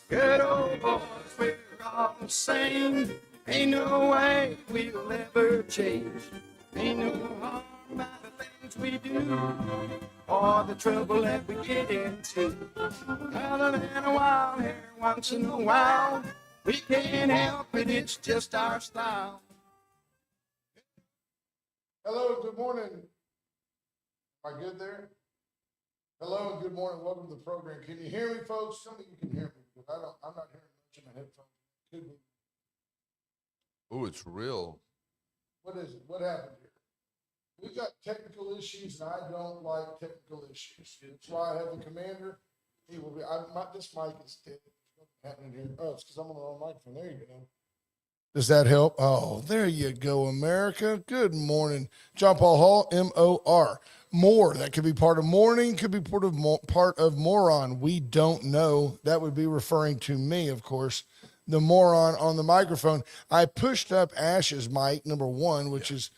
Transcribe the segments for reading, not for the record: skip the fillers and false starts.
Good old boys, we're all the same. Ain't no way we'll ever change. Ain't no harm by the things we do or the trouble that we get into. Other than a wild hair once in a while, we can't help it, it's just our style. Hello, good morning. Am I good there? Hello, good morning. Welcome to the program. Can you hear me, folks? Some of you can hear me, but I'm not hearing much in my headphones. Could be. Oh, it's real. What is it? What happened here? We got technical issues, and I don't like technical issues. That's why I have the commander. He will be. This mic is dead. What's happening here? Oh, it's because I'm on the wrong microphone. There you go. Does that help? Oh, there you go, America. Good morning. John Paul Hall, M-O-R. More. That could be part of morning, could be part of moron. We don't know. That would be referring to me, of course, the moron on the microphone. I pushed up Ash's mic, number one, which is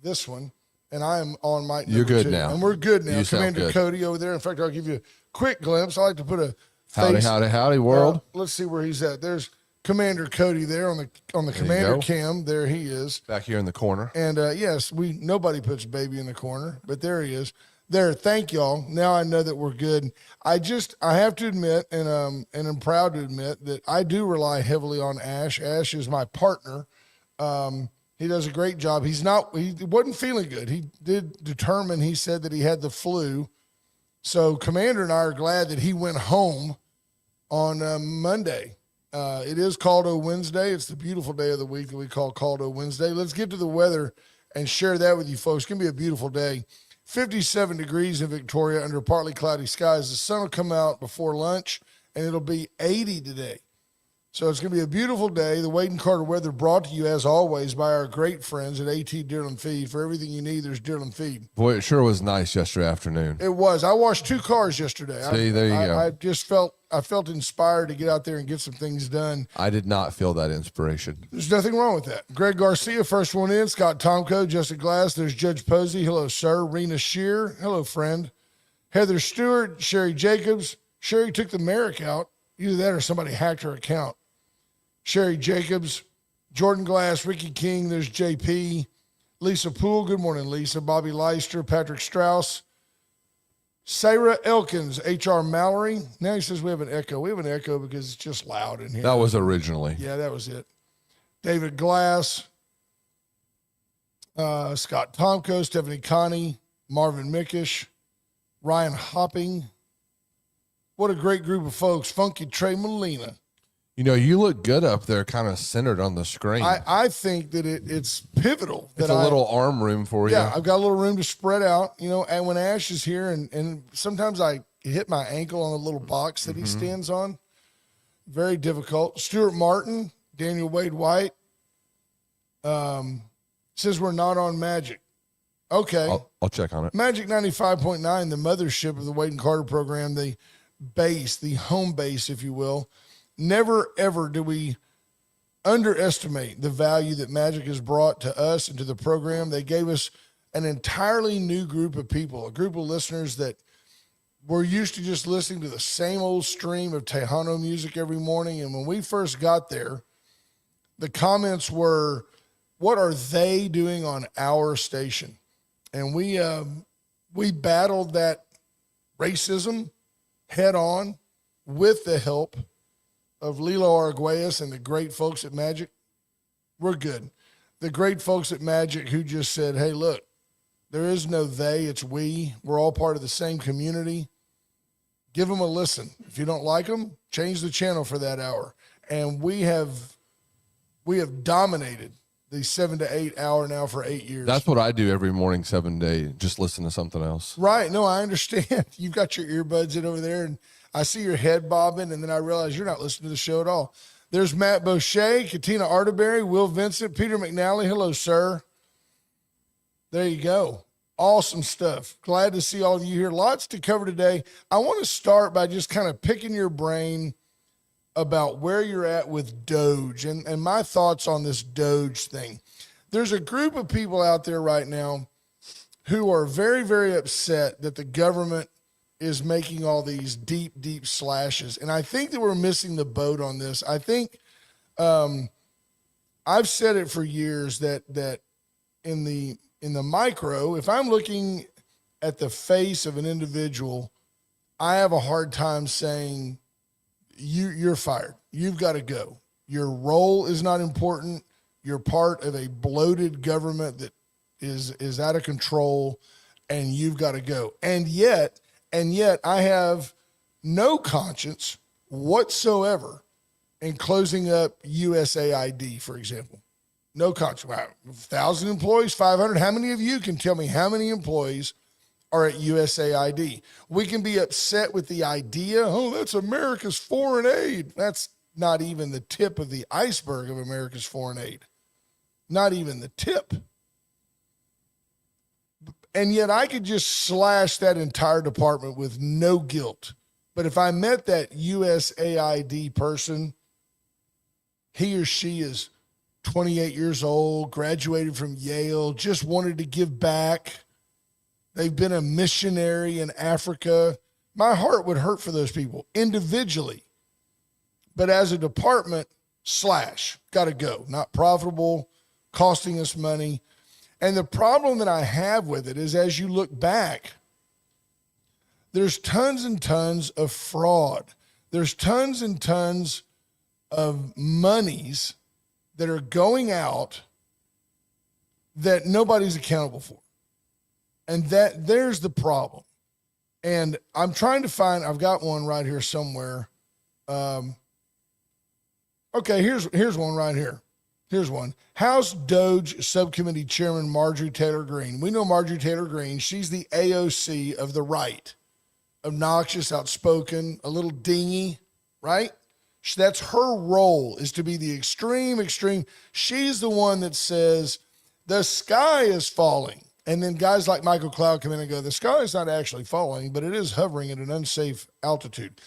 this one, and I am on mic number You're good two. now. And we're good now. You sound Commander good. Cody over there. In fact, I'll give you a quick glimpse. I like to put a Howdy, face. howdy, world. Let's see where he's at. There's Commander Cody there on the commander go. cam. There he is. Back here in the corner. And yes, nobody puts baby in the corner, but there he is. There, thank y'all. Now I know that we're good. I have to admit, and I'm proud to admit that I do rely heavily on Ash. Ash is my partner. He does a great job. He wasn't feeling good. He did determine, he said that he had the flu. So Commander and I are glad that he went home on Monday. It is Caldo Wednesday. It's the beautiful day of the week that we call Caldo Wednesday. Let's get to the weather and share that with you folks. It's going to be a beautiful day. 57 degrees in Victoria under partly cloudy skies. The sun will come out before lunch, and it'll be 80 today. So it's going to be a beautiful day. The Wade and Carter weather brought to you, as always, by our great friends at AT Deerland Feed. For everything you need, there's Deerland Feed. Boy, it sure was nice yesterday afternoon. It was. I washed 2 cars yesterday. See, there you go. I just felt inspired to get out there and get some things done. I did not feel that inspiration. There's nothing wrong with that. Greg Garcia, first one in. Scott Tomko, Justin Glass. There's Judge Posey. Hello, sir. Rena Shear. Hello, friend. Heather Stewart. Sherry Jacobs. Sherry took the Merrick out. Either that or somebody hacked her account. Sherry Jacobs. Jordan Glass. Ricky King. There's JP. Lisa Poole. Good morning, Lisa. Bobby Leister. Patrick Strauss. Sarah Elkins, H.R. Mallory. Now he says we have an echo. We have an echo because it's just loud in here. That was originally. Yeah, that was it. David Glass, Scott Tomko, Stephanie Connie, Marvin Mickish, Ryan Hopping. What a great group of folks. Funky Trey Molina. You know, you look good up there, kind of centered on the screen. I think that it's pivotal. It's a little arm room for you. Yeah, I've got a little room to spread out, and when Ash is here, and sometimes I hit my ankle on a little box that he stands on. Very difficult. Stuart Martin, Daniel Wade White, says we're not on Magic. Okay. I'll check on it. Magic 95.9, the mothership of the Wade and Carter program, the base, the home base, if you will. Never, ever do we underestimate the value that Magic has brought to us and to the program. They gave us an entirely new group of people, a group of listeners that were used to just listening to the same old stream of Tejano music every morning. And when we first got there, the comments were, what are they doing on our station? And we battled that racism head on with the help of Lilo Arguelles and the great folks at Magic. We're good. The great folks at Magic who just said, hey, look, there is no they, it's we. We're all part of the same community. Give them a listen. If you don't like them, change the channel for that hour. And we have dominated the 7 to 8 hour now for 8 years. That's what I do every morning, 7 days. Just listen to something else. Right. No, I understand. You've got your earbuds in over there, and I see your head bobbing, and then I realize you're not listening to the show at all. There's Matt Boucher, Katina Arterberry, Will Vincent, Peter McNally. Hello, sir. There you go. Awesome stuff. Glad to see all of you here. Lots to cover today. I want to start by just kind of picking your brain about where you're at with Doge and my thoughts on this Doge thing. There's a group of people out there right now who are very, very upset that the government is making all these deep, deep slashes. And I think that we're missing the boat on this. I think I've said it for years that in the micro, if I'm looking at the face of an individual, I have a hard time saying you're fired. You've got to go. Your role is not important. You're part of a bloated government that is out of control, and you've got to go. And yet I have no conscience whatsoever in closing up USAID, for example. No conscience. Wow, 1,000 employees, 500. How many of you can tell me how many employees are at USAID? We can be upset with the idea, oh, that's America's foreign aid. That's not even the tip of the iceberg of America's foreign aid. Not even the tip. And yet I could just slash that entire department with no guilt. But if I met that USAID person, he or she is 28 years old, graduated from Yale, just wanted to give back. They've been a missionary in Africa. My heart would hurt for those people individually. But as a department, slash, got to go. Not profitable, costing us money. And the problem that I have with it is, as you look back, there's tons and tons of fraud. There's tons and tons of monies that are going out that nobody's accountable for. And there's the problem. And I'm trying to find, I've got one right here somewhere. Okay, here's one right here. Here's one. House Doge Subcommittee Chairman Marjorie Taylor Greene. We know Marjorie Taylor Greene. She's the AOC of the right. Obnoxious, outspoken, a little dingy, right? That's her role, is to be the extreme. She's the one that says the sky is falling. And then guys like Michael Cloud come in and go, the sky is not actually falling, but it is hovering at an unsafe altitude.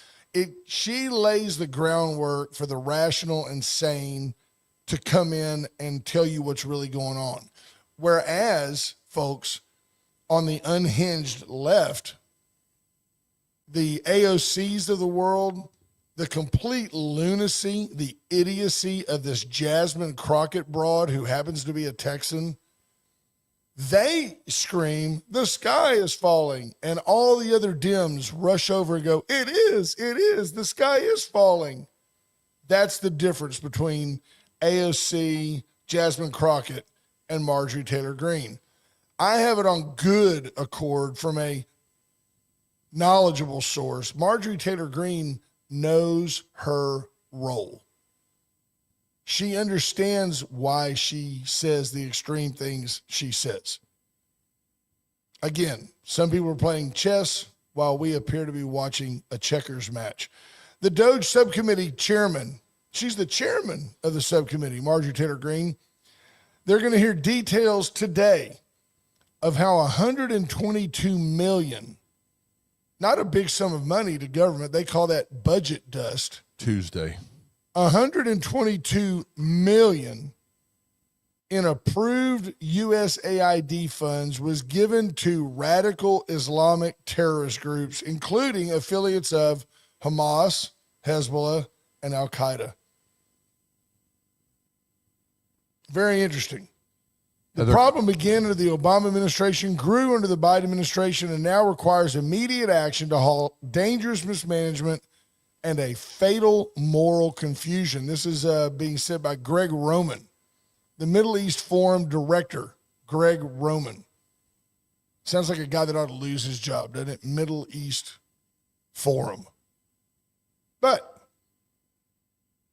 She lays the groundwork for the rational and sane to come in and tell you what's really going on. Whereas, folks, on the unhinged left, the AOCs of the world, the complete lunacy, the idiocy of this Jasmine Crockett broad who happens to be a Texan, they scream, the sky is falling. And all the other Dems rush over and go, it is, the sky is falling. That's the difference between AOC, Jasmine Crockett, and Marjorie Taylor Greene. I have it on good accord from a knowledgeable source. Marjorie Taylor Greene knows her role. She understands why she says the extreme things she says. Again, some people are playing chess while we appear to be watching a checkers match. The Doge Subcommittee Chairman, she's the chairman of the subcommittee, Marjorie Taylor Greene. They're going to hear details today of how $122 million, not a big sum of money to government, they call that budget dust. Tuesday. $122 million in approved USAID funds was given to radical Islamic terrorist groups, including affiliates of Hamas, Hezbollah, and Al-Qaeda. Very interesting. The problem began under the Obama administration, grew under the Biden administration, and now requires immediate action to halt dangerous mismanagement and a fatal moral confusion. This is being said by Greg Roman, the Middle East Forum director, Greg Roman. Sounds like a guy that ought to lose his job, doesn't it? Middle East Forum. But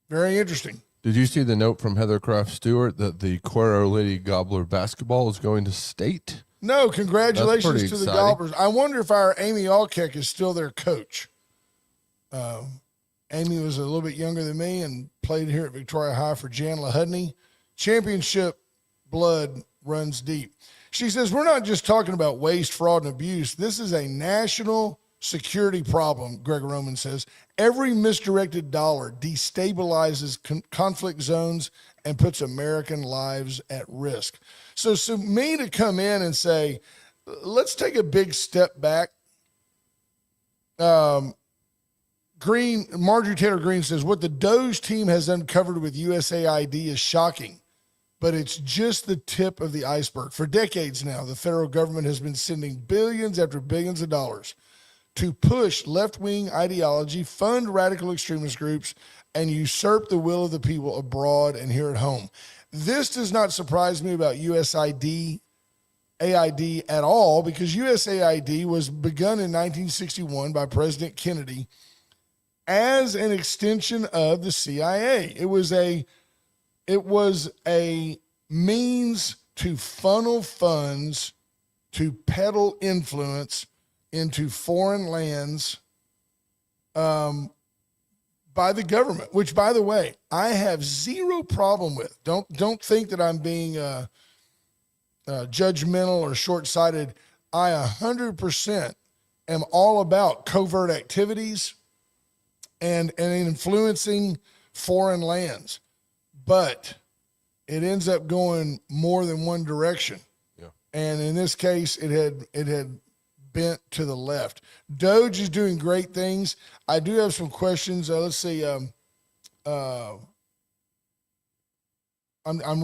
very interesting. Did you see the note from Heather Craft Stewart that the Cuero Lady Gobbler basketball is going to state? No, congratulations to the exciting. Gobblers. I wonder if our Amy Alkeck is still their coach. Amy was a little bit younger than me and played here at Victoria High for Jan Lahudney. Championship blood runs deep. She says, we're not just talking about waste, fraud, and abuse. This is a national security problem, Greg Roman says. Every misdirected dollar destabilizes conflict zones and puts American lives at risk. So me to come in and say, let's take a big step back. Marjorie Taylor Greene says, what the Doge team has uncovered with USAID is shocking, but it's just the tip of the iceberg. For decades now, the federal government has been sending billions after billions of dollars to push left-wing ideology, fund radical extremist groups, and usurp the will of the people abroad and here at home. This does not surprise me about USAID at all, because USAID was begun in 1961 by President Kennedy as an extension of the CIA. It was a means to funnel funds to peddle influence into foreign lands by the government, which, by the way, I have zero problem with. Don't think that I'm being judgmental or short-sighted. I 100% am all about covert activities and influencing foreign lands, but it ends up going more than one direction. Yeah. And in this case, it had bent to the left. Doge is doing great things. I do have some questions. Let's see. I'm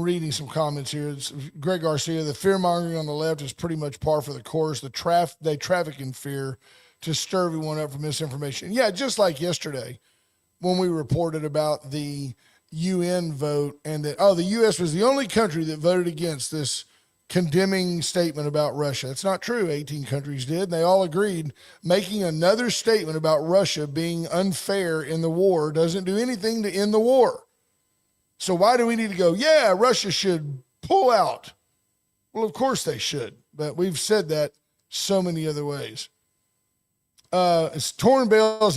reading some comments here. It's Greg Garcia, the fear mongering on the left is pretty much par for the course. They traffic in fear to stir everyone up for misinformation. Yeah, just like yesterday when we reported about the UN vote and that, the U.S. was the only country that voted against this condemning statement about Russia. It's not true. 18 countries did. And they all agreed. Making another statement about Russia being unfair in the war doesn't do anything to end the war. So why do we need to go, yeah, Russia should pull out? Well, of course they should, but we've said that so many other ways. Torrin Bales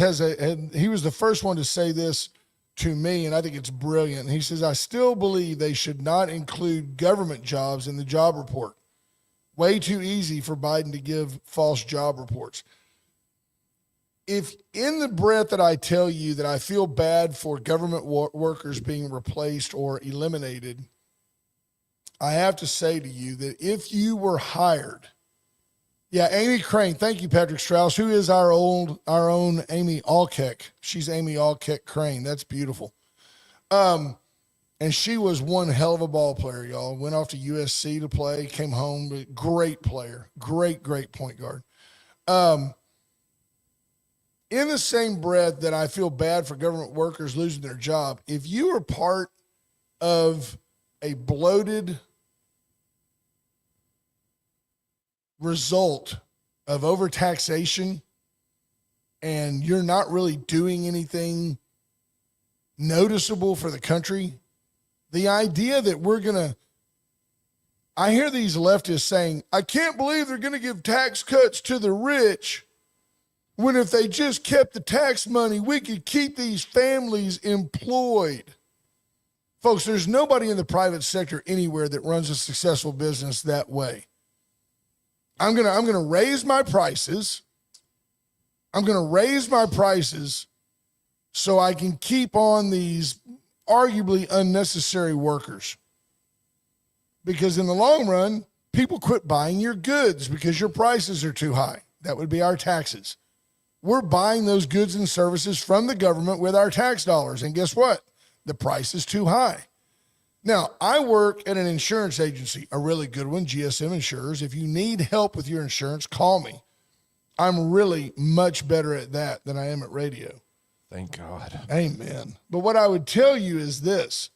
he was the first one to say this to me, and I think it's brilliant. He says, I still believe they should not include government jobs in the job report. Way too easy for Biden to give false job reports. If in the breath that I tell you that I feel bad for government workers being replaced or eliminated, I have to say to you that if you were hired, yeah, Amy Crane, thank you, Patrick Strauss, who is our own Amy Alkeck. She's Amy Alkeck Crane. That's beautiful. And she was one hell of a ball player, y'all. Went off to USC to play, came home, great player, great point guard. In the same breath that I feel bad for government workers losing their job, if you are part of a bloated result of overtaxation and you're not really doing anything noticeable for the country, the idea that I hear these leftists saying, I can't believe they're going to give tax cuts to the rich, when if they just kept the tax money, we could keep these families employed. Folks, there's nobody in the private sector anywhere that runs a successful business that way. I'm gonna raise my prices. I'm gonna raise my prices so I can keep on these arguably unnecessary workers. Because in the long run, people quit buying your goods because your prices are too high. That would be our taxes. We're buying those goods and services from the government with our tax dollars. And guess what? The price is too high. Now, I work at an insurance agency, a really good one, GSM Insurers. If you need help with your insurance, call me. I'm really much better at that than I am at radio. Thank God. Amen. But what I would tell you is this.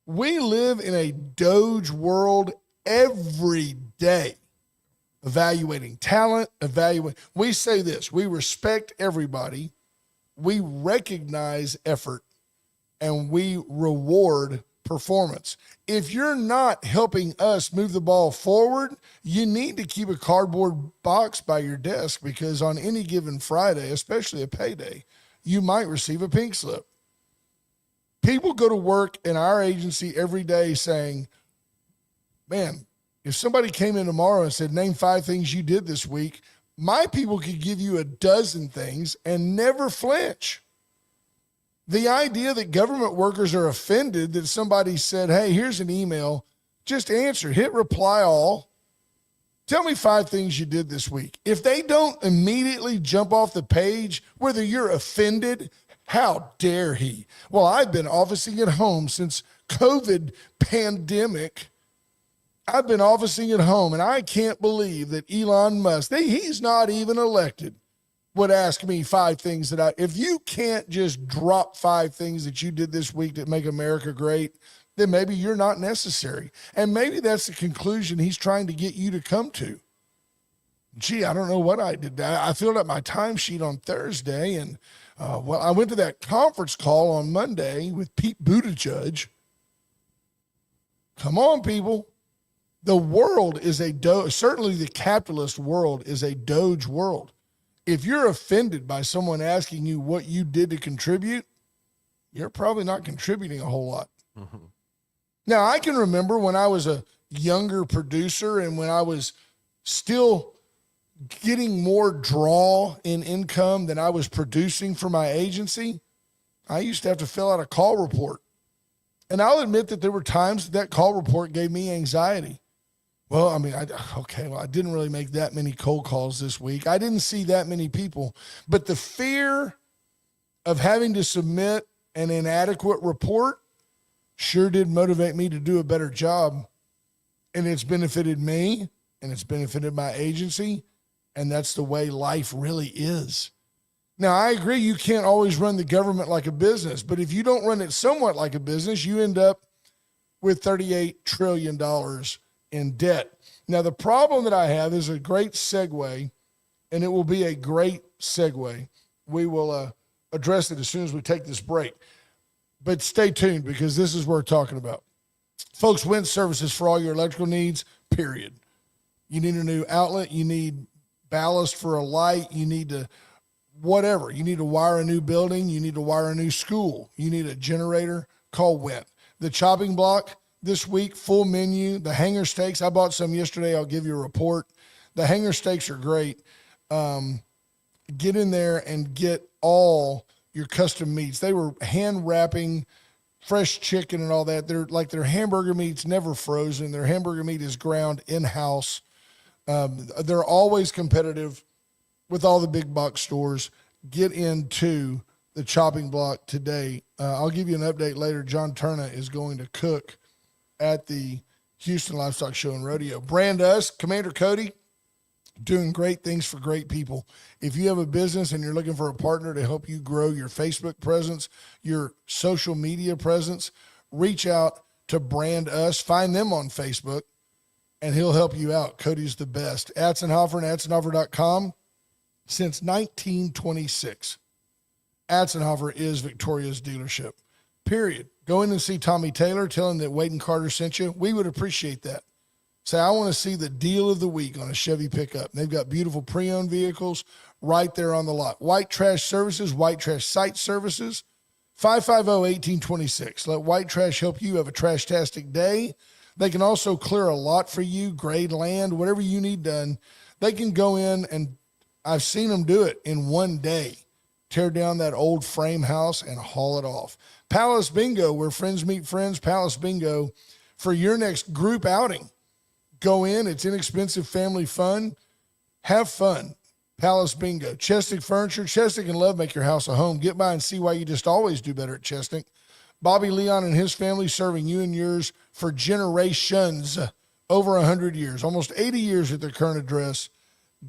We live in a Doge world every day. Evaluating talent, we say this, we respect everybody, we recognize effort, and we reward performance. If you're not helping us move the ball forward, you need to keep a cardboard box by your desk, because on any given Friday, especially a payday, you might receive a pink slip. People go to work in our agency every day saying, man, if somebody came in tomorrow and said, name 5 things you did this week, my people could give you a dozen things and never flinch. The idea that government workers are offended that somebody said, hey, here's an email, just answer, hit reply all, Tell me 5 things you did this week. If they don't immediately jump off the page, whether you're offended, how dare he? Well, I've been officing at home since COVID pandemic. I've been officing at home, and I can't believe that Elon Musk, he's not even elected, would ask me 5 things that if you can't just drop 5 things that you did this week that make America great, then maybe you're not necessary. And maybe that's the conclusion he's trying to get you to come to. Gee, I don't know what I did. I filled out my timesheet on Thursday, and I went to that conference call on Monday with Pete Buttigieg. Come on, people. The world is certainly the capitalist world is a Doge world. If you're offended by someone asking you what you did to contribute, you're probably not contributing a whole lot. Mm-hmm. Now, I can remember when I was a younger producer and when I was still getting more draw in income than I was producing for my agency, I used to have to fill out a call report. And I'll admit that there were times that call report gave me anxiety. Well, I mean, I didn't really make that many cold calls this week. I didn't see that many people. But the fear of having to submit an inadequate report sure did motivate me to do a better job. And it's benefited me, and it's benefited my agency, and that's the way life really is. Now, I agree you can't always run the government like a business, but if you don't run it somewhat like a business, you end up with $38 trillion in debt. Now, the problem that I have is a great segue, and it will be a great segue. We will address it as soon as we take this break. But stay tuned because this is what we're talking about. Folks, Wind Services for all your electrical needs, period. You need a new outlet. You need ballast for a light. You need to whatever. You need to wire a new building. You need to wire a new school. You need a generator. Call Wind. The chopping block this week, full menu. The hanger steaks, I bought some yesterday. I'll give you a report. The hanger steaks are great. Get in there and get all your custom meats. They were hand wrapping fresh chicken and all that. Their hamburger meat's never frozen. Their hamburger meat is ground in-house. They're always competitive with all the big box stores. Get into the chopping block today. I'll give you an update later. John Turner is going to cook at the Houston Livestock Show and Rodeo. Brand Us, Commander Cody, doing great things for great people. If you have a business and you're looking for a partner to help you grow your Facebook presence, your social media presence, reach out to Brand Us. Find them on Facebook, and he'll help you out. Cody's the best. Atzenhofer and Atzenhofer.com since 1926. Atzenhofer is Victoria's dealership, period. Go in and see Tommy Taylor. Tell him that Wade and Carter sent you. We would appreciate that. Say, I want to see the deal of the week on a Chevy pickup. They've got beautiful pre-owned vehicles right there on the lot. White Trash Services, White Trash Site Services, 550-1826. Let White Trash help you have a trash-tastic day. They can also clear a lot for you, grade land, whatever you need done. They can go in, and I've seen them do it in one day. Tear down that old frame house and haul it off. Palace Bingo, where friends meet friends. Palace Bingo for your next group outing. Go in. It's inexpensive family fun. Have fun. Palace Bingo. Chestic Furniture. Chestic and Love make your house a home. Get by and see why you just always do better at Chestic. Bobby Leon and his family serving you and yours for generations, over 100 years, almost 80 years at their current address.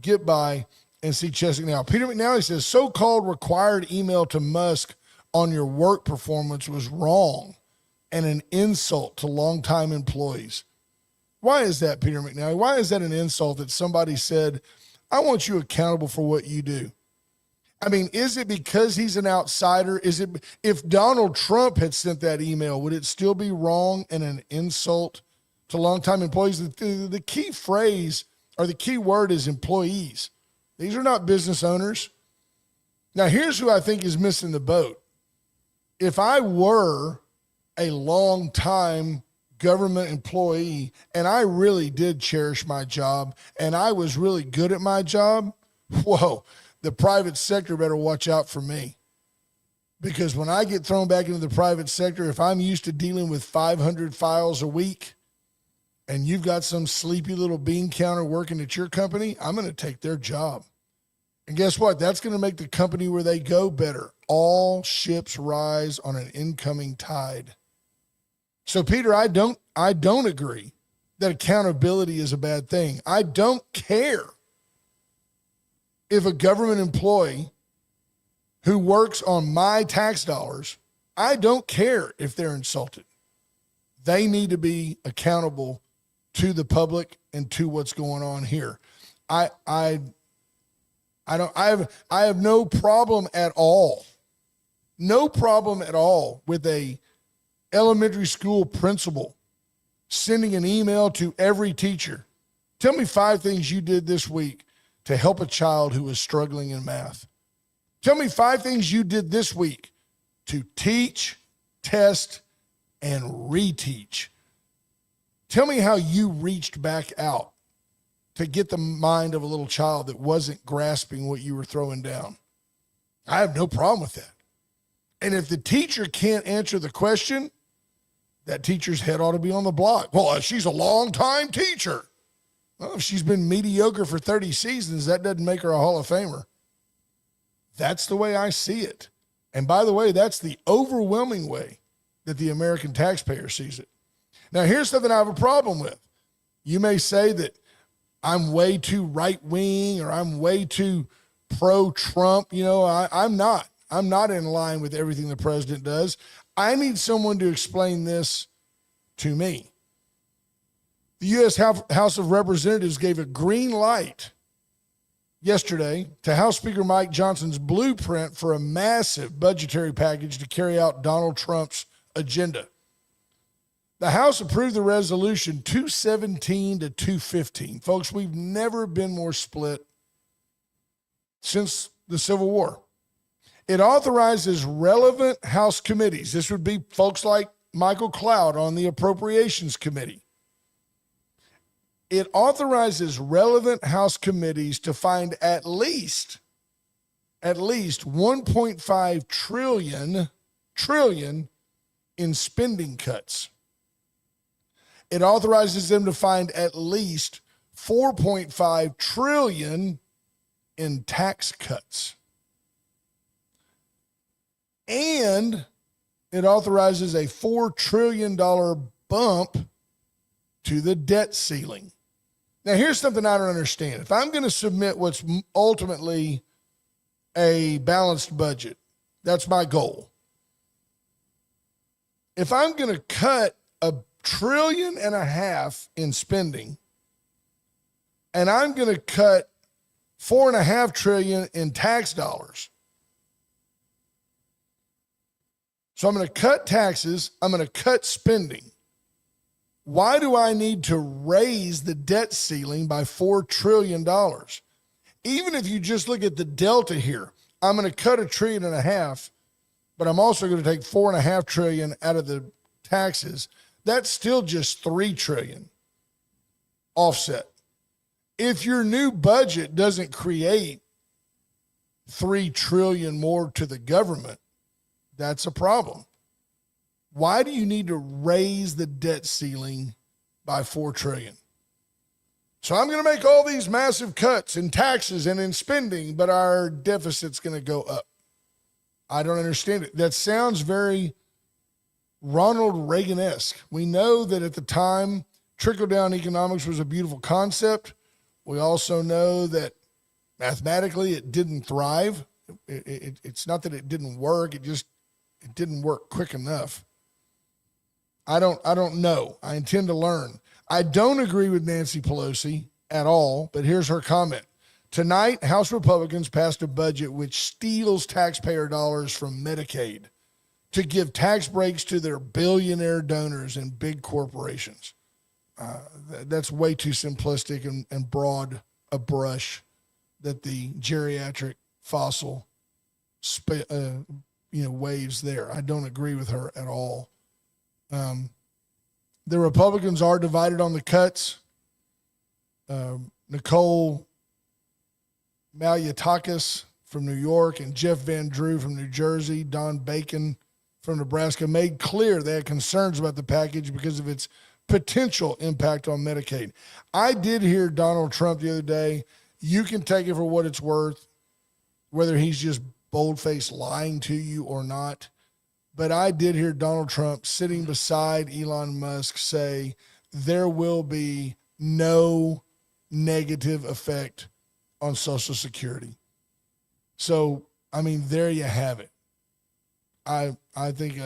Get by and see Chestic now. Peter McNally says, so-called required email to Musk on your work performance was wrong and an insult to longtime employees. Why is that, Peter McNally? Why is that an insult that somebody said, I want you accountable for what you do? I mean, is it because he's an outsider? Is it, if Donald Trump had sent that email, would it still be wrong and an insult to longtime employees? The key phrase or the key word is employees. These are not business owners. Now, here's who I think is missing the boat. If I were a long-time government employee and I really did cherish my job and I was really good at my job, whoa, the private sector better watch out for me. Because when I get thrown back into the private sector, if I'm used to dealing with 500 files a week, and you've got some sleepy little bean counter working at your company, I'm going to take their job. And guess what? That's going to make the company where they go better. All ships rise on an incoming tide. So, Peter, I don't agree that accountability is a bad thing. I don't care if a government employee who works on my tax dollars, I don't care if they're insulted. They need to be accountable to the public and to what's going on here. I have no problem at all. No problem at all with a elementary school principal sending an email to every teacher. Tell me 5 things you did this week to help a child who is struggling in math. Tell me 5 things you did this week to teach, test, and reteach. Tell me how you reached back out to get the mind of a little child that wasn't grasping what you were throwing down. I have no problem with that. And if the teacher can't answer the question, that teacher's head ought to be on the block. Well, she's a long-time teacher. Well, if she's been mediocre for 30 seasons, that doesn't make her a Hall of Famer. That's the way I see it. And by the way, that's the overwhelming way that the American taxpayer sees it. Now, here's something I have a problem with. You may say that I'm way too right-wing or I'm way too pro-Trump. You know, I'm not. I'm not in line with everything the president does. I need someone to explain this to me. The U.S. House of Representatives gave a green light yesterday to House Speaker Mike Johnson's blueprint for a massive budgetary package to carry out Donald Trump's agenda. The House approved the resolution 217 to 215. Folks, we've never been more split since the Civil War. It authorizes relevant House committees. This would be folks like Michael Cloud on the Appropriations Committee. It authorizes relevant House committees to find at least 1.5 trillion in spending cuts. It authorizes them to find at least 4.5 trillion in tax cuts. And it authorizes a $4 trillion bump to the debt ceiling. Now, here's something I don't understand. If I'm going to submit what's ultimately a balanced budget, that's my goal. If I'm going to cut $1.5 trillion in spending, and I'm going to cut $4.5 trillion in tax dollars, so I'm going to cut taxes, I'm going to cut spending. Why do I need to raise the debt ceiling by $4 trillion? Even if you just look at the delta here, I'm going to cut $1.5 trillion, but I'm also going to take $4.5 trillion out of the taxes. That's still just $3 trillion offset. If your new budget doesn't create $3 trillion more to the government, that's a problem. Why do you need to raise the debt ceiling by $4 trillion? So I'm going to make all these massive cuts in taxes and in spending, but our deficit's going to go up. I don't understand it. That sounds very Ronald Reagan-esque. We know that at the time, trickle-down economics was a beautiful concept. We also know that mathematically it didn't thrive. It's not that it didn't work. It didn't work quick enough. I don't know. I intend to learn. I don't agree with Nancy Pelosi at all, but here's her comment. Tonight, House Republicans passed a budget which steals taxpayer dollars from Medicaid to give tax breaks to their billionaire donors and big corporations. That's way too simplistic and broad a brush that the geriatric fossil waves there. I don't agree with her at all. The Republicans are divided on the cuts. Nicole Malliotakis from New York and Jeff Van Drew from New Jersey, Don Bacon from Nebraska made clear they had concerns about the package because of its potential impact on Medicaid. I did hear Donald Trump the other day. You can take it for what it's worth, whether he's just bold-faced lying to you or not. But I did hear Donald Trump sitting beside Elon Musk say there will be no negative effect on Social Security. So, I mean, there you have it. I think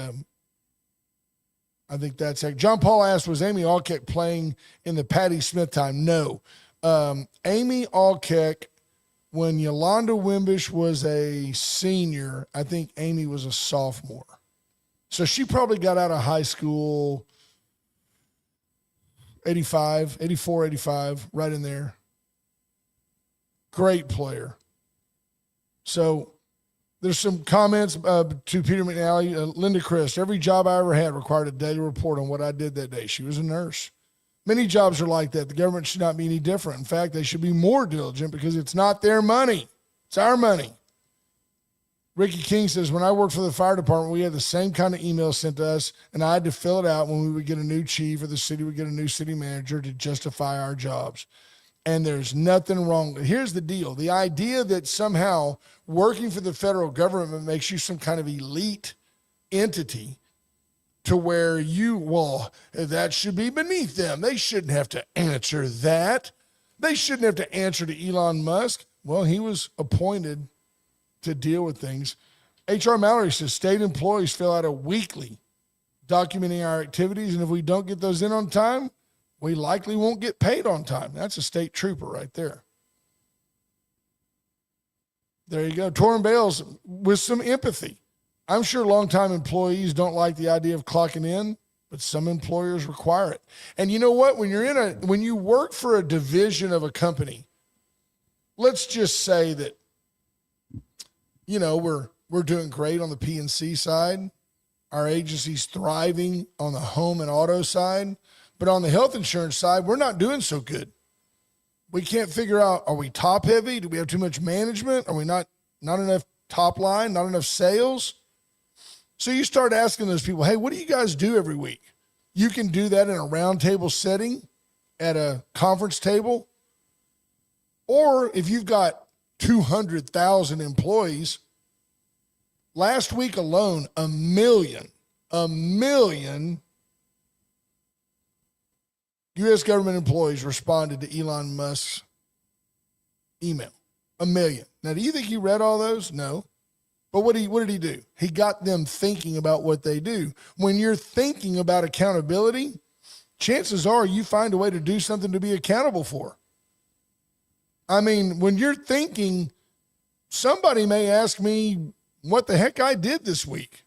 that's it. John Paul asked, was Amy Alkeck playing in the Patti Smith time? No. Amy Alkeck, when Yolanda Wimbish was a senior, I think Amy was a sophomore. So she probably got out of high school 85, 84, 85, right in there. Great player. So there's some comments to Peter McNally. Linda Christ, every job I ever had required a daily report on what I did that day. She was a nurse. Many jobs are like that. The government should not be any different. In fact, they should be more diligent because it's not their money. It's our money. Ricky King says, when I worked for the fire department, we had the same kind of email sent to us, and I had to fill it out when we would get a new chief or the city would get a new city manager to justify our jobs. And there's nothing wrong. Here's the deal. The idea that somehow working for the federal government makes you some kind of elite entity to where that should be beneath them. They shouldn't have to answer that. They shouldn't have to answer to Elon Musk. Well, he was appointed to deal with things. H.R. Mallory says state employees fill out a weekly documenting our activities, and if we don't get those in on time, we likely won't get paid on time. That's a state trooper right there. There you go. Torrin Bales with some empathy. I'm sure longtime employees don't like the idea of clocking in, but some employers require it. And you know what? When you work for a division of a company, let's just say that, we're doing great on the P&C side. Our agency's thriving on the home and auto side. But on the health insurance side, we're not doing so good. We can't figure out, are we top heavy? Do we have too much management? Are we not enough top line, not enough sales? So you start asking those people, hey, what do you guys do every week? You can do that in a round table setting at a conference table. Or if you've got 200,000 employees, last week alone, a million U.S. government employees responded to Elon Musk's email. 1 million. Now, do you think he read all those? No. But what did he do? He got them thinking about what they do. When you're thinking about accountability, chances are you find a way to do something to be accountable for. I mean, when you're thinking, somebody may ask me what the heck I did this week.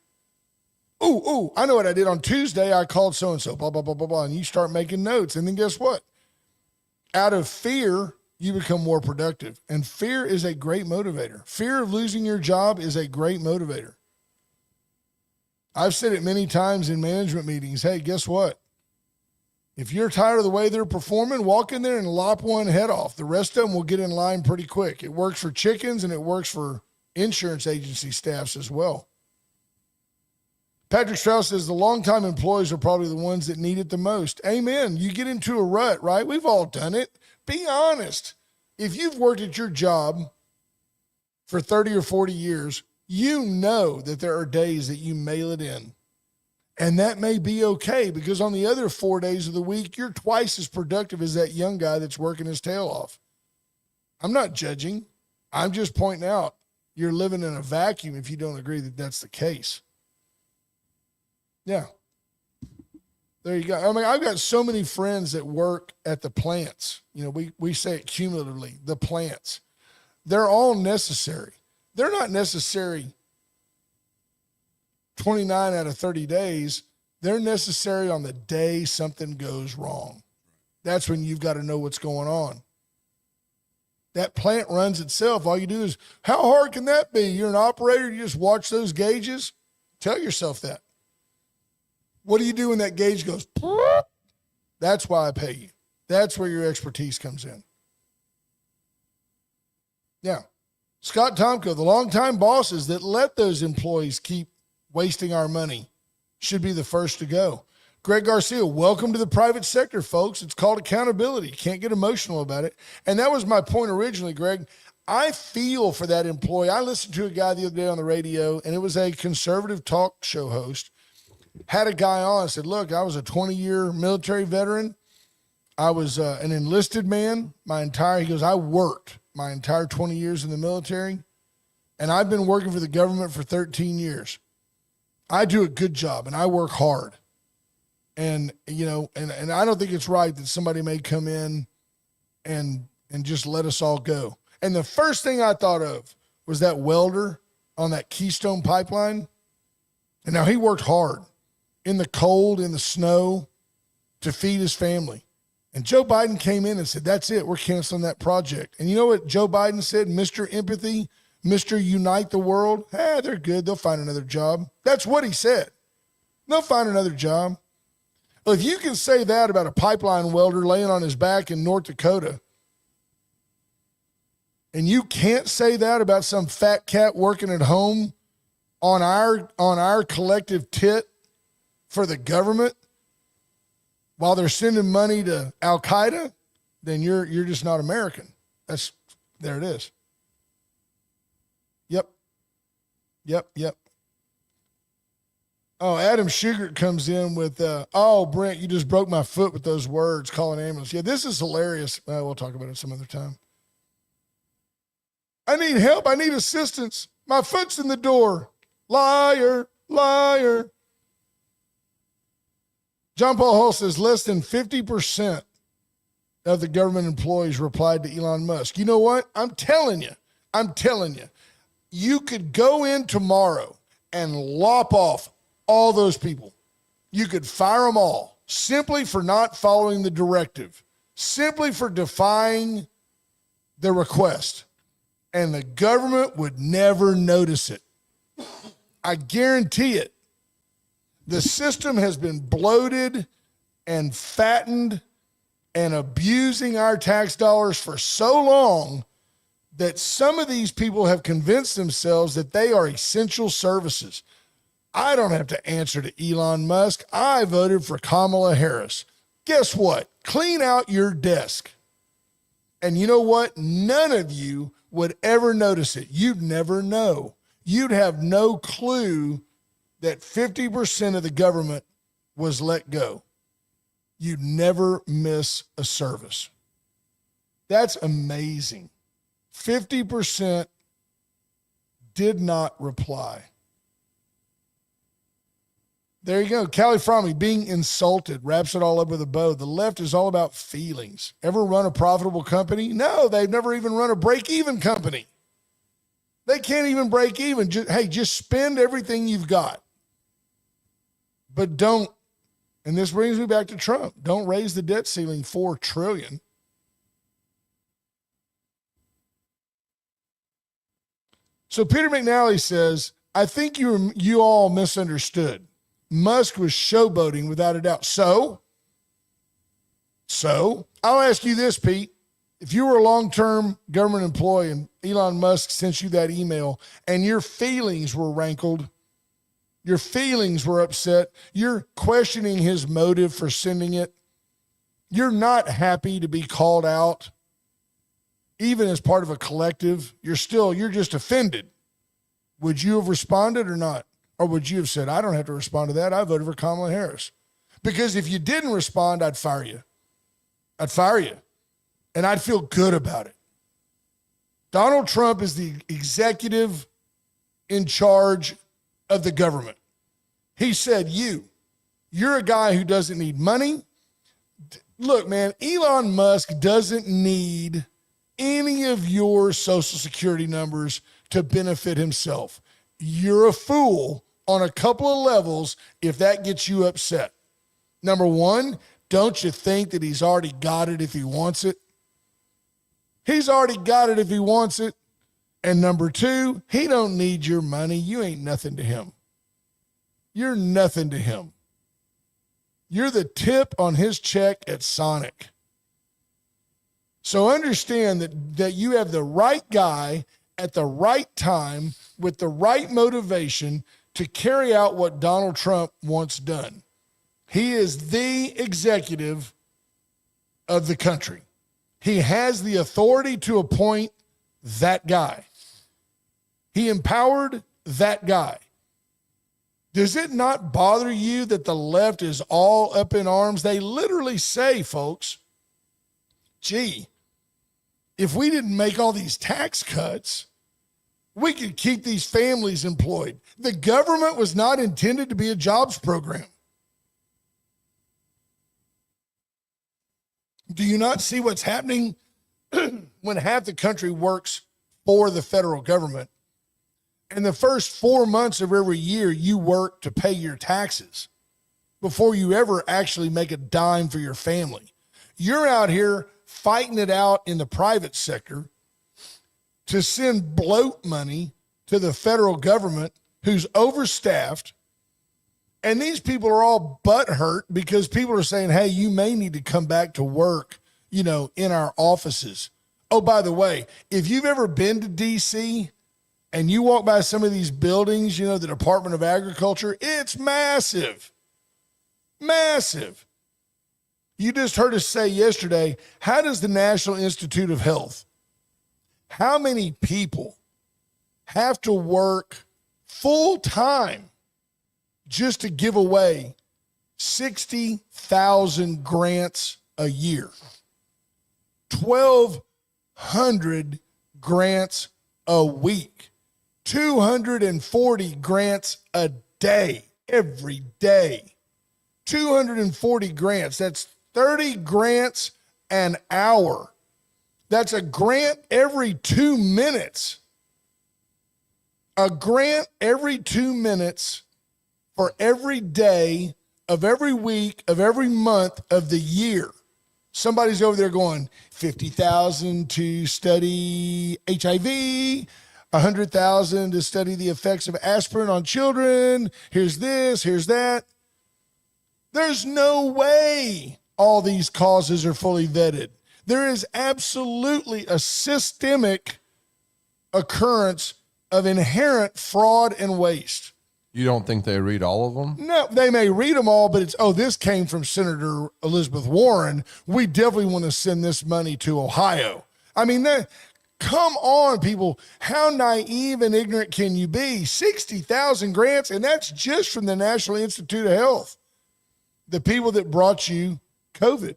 Ooh, I know what I did on Tuesday. I called so-and-so, blah, blah, blah, blah, blah. And you start making notes. And then guess what? Out of fear, you become more productive. And fear is a great motivator. Fear of losing your job is a great motivator. I've said it many times in management meetings. Hey, guess what? If you're tired of the way they're performing, walk in there and lop one head off. The rest of them will get in line pretty quick. It works for chickens and it works for insurance agency staffs as well. Patrick Strauss says the longtime employees are probably the ones that need it the most. Amen. You get into a rut, right? We've all done it. Be honest. If you've worked at your job for 30 or 40 years, you know that there are days that you mail it in. And that may be okay because on the other 4 days of the week, you're twice as productive as that young guy that's working his tail off. I'm not judging. I'm just pointing out you're living in a vacuum if you don't agree that that's the case. Yeah. There you go. I mean, I've got so many friends that work at the plants. You know, we say it cumulatively, the plants. They're all necessary. They're not necessary 29 out of 30 days. They're necessary on the day something goes wrong. That's when you've got to know what's going on. That plant runs itself. All you do is, how hard can that be? You're an operator. You just watch those gauges. Tell yourself that. What do you do when that gauge goes? That's why I pay you. That's where your expertise comes in. Yeah. Scott Tomko, the longtime bosses that let those employees keep wasting our money should be the first to go. Greg Garcia, welcome to the private sector, folks. It's called accountability. Can't get emotional about it. And that was my point originally, Greg. I feel for that employee. I listened to a guy the other day on the radio, and it was a conservative talk show host. Had a guy on and said, look, I was a 20-year military veteran. I was an enlisted man he goes, I worked my entire 20 years in the military, and I've been working for the government for 13 years. I do a good job, and I work hard. And, and I don't think it's right that somebody may come in and just let us all go. And the first thing I thought of was that welder on that Keystone pipeline. And now he worked hard in the cold, in the snow, to feed his family. And Joe Biden came in and said, that's it, we're canceling that project. And you know what Joe Biden said? Mr. Empathy, Mr. Unite the World. They're good. They'll find another job. That's what he said. They'll find another job. Well, if you can say that about a pipeline welder laying on his back in North Dakota, and you can't say that about some fat cat working at home on our collective tit for the government while they're sending money to Al-Qaeda, then you're just not American. There it is. Yep. Oh, Adam Sugar comes in with, Brent, you just broke my foot with those words, call an ambulance. Yeah, this is hilarious. We'll talk about it some other time. I need help. I need assistance. My foot's in the door. Liar. John Paul Hull says less than 50% of the government employees replied to Elon Musk. You know what? I'm telling you, you could go in tomorrow and lop off all those people. You could fire them all simply for not following the directive, simply for defying the request. And the government would never notice it. I guarantee it. The system has been bloated and fattened and abusing our tax dollars for so long that some of these people have convinced themselves that they are essential services. I don't have to answer to Elon Musk. I voted for Kamala Harris. Guess what? Clean out your desk. And you know what? None of you would ever notice it. You'd never know. You'd have no clue that 50% of the government was let go. You'd never miss a service. That's amazing. 50% did not reply. There you go. Callie Frommy, being insulted, wraps it all up with a bow. The left is all about feelings. Ever run a profitable company? No, they've never even run a break-even company. They can't even break even. Just spend everything you've got. But don't, and this brings me back to Trump, don't raise the debt ceiling $4 trillion. So Peter McNally says, I think you all misunderstood. Musk was showboating without a doubt. So I'll ask you this, Pete. If you were a long-term government employee and Elon Musk sent you that email and your feelings were rankled, your feelings were upset, you're questioning his motive for sending it, you're not happy to be called out, even as part of a collective, you're just offended. Would you have responded or not? Or would you have said, I don't have to respond to that. I voted for Kamala Harris. Because if you didn't respond, I'd fire you. And I'd feel good about it. Donald Trump is the executive in charge of the government. He said, you're a guy who doesn't need money. Look, man, Elon Musk doesn't need any of your social security numbers to benefit himself. You're a fool on a couple of levels if that gets you upset. Number one, don't you think that he's already got it if he wants it? He's already got it if he wants it. And number two, he don't need your money. You ain't nothing to him. You're nothing to him. You're the tip on his check at Sonic. So understand that you have the right guy at the right time with the right motivation to carry out what Donald Trump wants done. He is the executive of the country. He has the authority to appoint that guy. He empowered that guy. Does it not bother you that the left is all up in arms? They literally say, folks, gee, if we didn't make all these tax cuts, we could keep these families employed. The government was not intended to be a jobs program. Do you not see what's happening when half the country works for the federal government? And the first 4 months of every year, you work to pay your taxes before you ever actually make a dime for your family. You're out here fighting it out in the private sector to send bloat money to the federal government who's overstaffed. And these people are all butthurt because people are saying, hey, you may need to come back to work, in our offices. Oh, by the way, if you've ever been to D.C., and you walk by some of these buildings, the Department of Agriculture, it's massive. Massive. You just heard us say yesterday, how does the National Institute of Health, how many people have to work full time just to give away 60,000 grants a year? 1,200 grants a week. 240 grants a day, every day. 240 grants. That's 30 grants an hour. That's a grant every 2 minutes. A grant every 2 minutes for every day of every week of every month of the year. Somebody's over there going, 50,000 to study HIV, 100,000 to study the effects of aspirin on children. Here's this, here's that. There's no way all these causes are fully vetted. There is absolutely a systemic occurrence of inherent fraud and waste. You don't think they read all of them? No, they may read them all, but it's, this came from Senator Elizabeth Warren. We definitely want to send this money to Ohio. I mean, come on, people. How naive and ignorant can you be? 60,000 grants, and that's just from the National Institute of Health, the people that brought you COVID,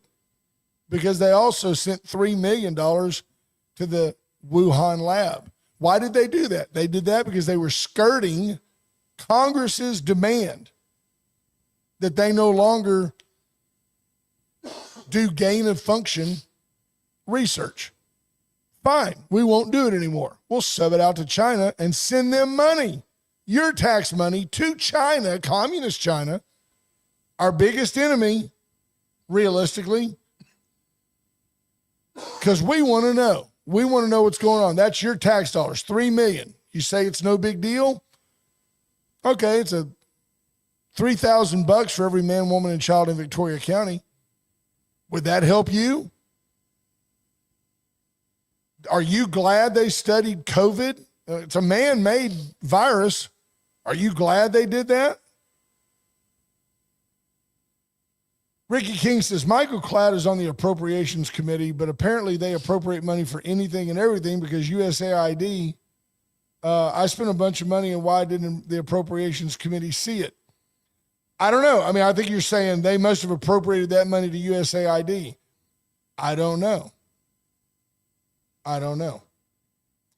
because they also sent $3 million to the Wuhan lab. Why did they do that? They did that because they were skirting Congress's demand that they no longer do gain of function research. Fine, we won't do it anymore. We'll sub it out to China and send them money, your tax money, to China, communist China, our biggest enemy, realistically, because we want to know. We want to know what's going on. That's your tax dollars, $3 million. You say it's no big deal? Okay, it's a $3,000 for every man, woman, and child in Victoria County. Would that help you? Are you glad they studied COVID? It's a man-made virus. Are you glad they did that? Ricky King says, Michael Cloud is on the Appropriations Committee, but apparently they appropriate money for anything and everything because USAID, I spent a bunch of money, and why didn't the Appropriations Committee see it? I don't know. I mean, I think you're saying they must have appropriated that money to USAID. I don't know.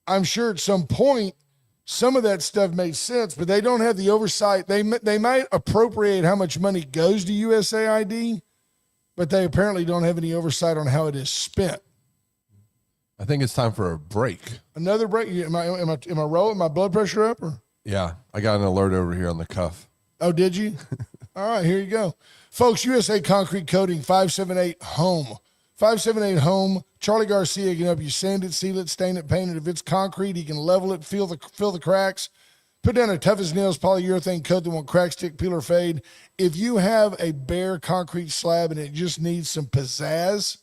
I'm sure at some point some of that stuff makes sense, but they don't have the oversight. They might appropriate how much money goes to USAID, but they apparently don't have any oversight on how it is spent. I think it's time for a break. Another break? Am I rolling? My blood pressure up? Or? Yeah, I got an alert over here on the cuff. Oh, did you? All right, here you go. Folks, USA Concrete Coating, 578-HOME. 578-HOME. Charlie Garcia can help you sand it, seal it, stain it, paint it. If it's concrete, he can level it, fill the cracks. Put down a tough as nails polyurethane coat that won't crack, stick, peel, or fade. If you have a bare concrete slab and it just needs some pizzazz,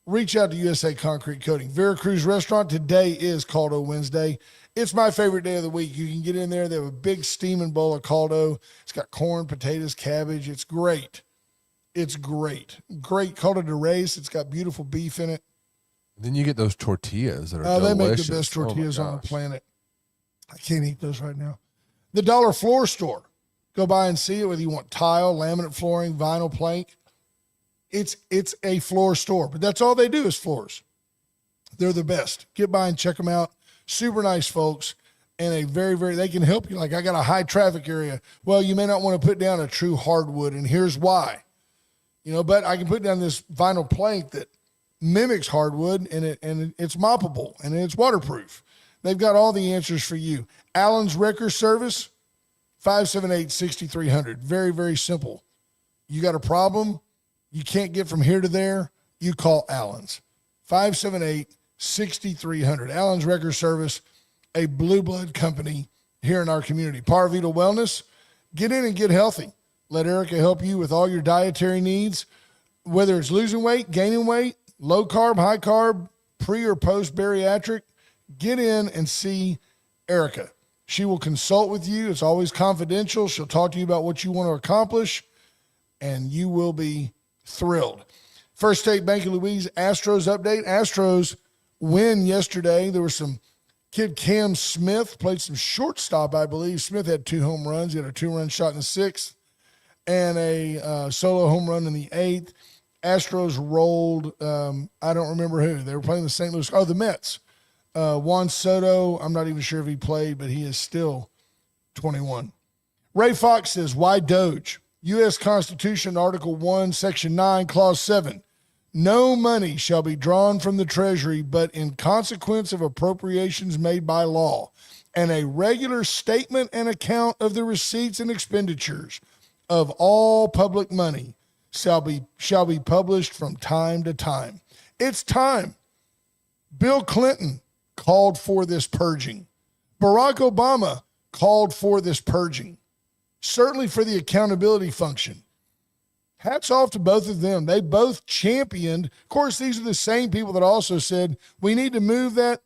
reach out to USA Concrete Coating. Veracruz Restaurant, today is Caldo Wednesday. It's my favorite day of the week. You can get in there. They have a big steaming bowl of caldo. It's got corn, potatoes, cabbage. It's great. It's great. Great caldo de res. It's got beautiful beef in it. Then you get those tortillas that are They delicious. make the best tortillas on the gosh. planet. I can't eat those right now. The Dollar Floor Store. Go by and see it, whether you want tile, laminate flooring, vinyl plank. It's a floor store, but that's all they do is floors. They're the best. Get by and check them out. Super nice folks, and they can help you. Like, I got a high traffic area. Well, you may not want to put down a true hardwood, and here's why. But I can put down this vinyl plank that mimics hardwood, and it's moppable, and it's waterproof. They've got all the answers for you. Allen's Wrecker Service, 578-6300. Very, very simple. You got a problem, you can't get from here to there, you call Allen's. 578-6300. Allen's Wrecker Service, a blue blood company here in our community. Parvita Wellness, get in and get healthy. Let Erica help you with all your dietary needs, whether it's losing weight, gaining weight, low carb, high carb, pre or post bariatric. Get in and see Erica. She will consult with you. It's always confidential. She'll talk to you about what you want to accomplish, and you will be thrilled. First State Bank of Louise Astros update. Astros win yesterday. There was some kid Cam Smith played some shortstop, I believe. Smith had 2 home runs. He had a 2-run shot in the 6th and a solo home run in the 8th. Astros rolled, I don't remember who. They were playing the St. Louis, the Mets. Juan Soto, I'm not even sure if he played, but he is still 21. Ray Fox says, why Doge? U.S. Constitution, Article 1, Section 9, Clause 7. No money shall be drawn from the Treasury, but in consequence of appropriations made by law, and a regular statement and account of the receipts and expenditures of all public money shall be published from time to time. It's time. Bill Clinton called for this purging. Barack Obama called for this purging. Certainly for the accountability function. Hats off to both of them. They both championed. Of course, these are the same people that also said we need to move that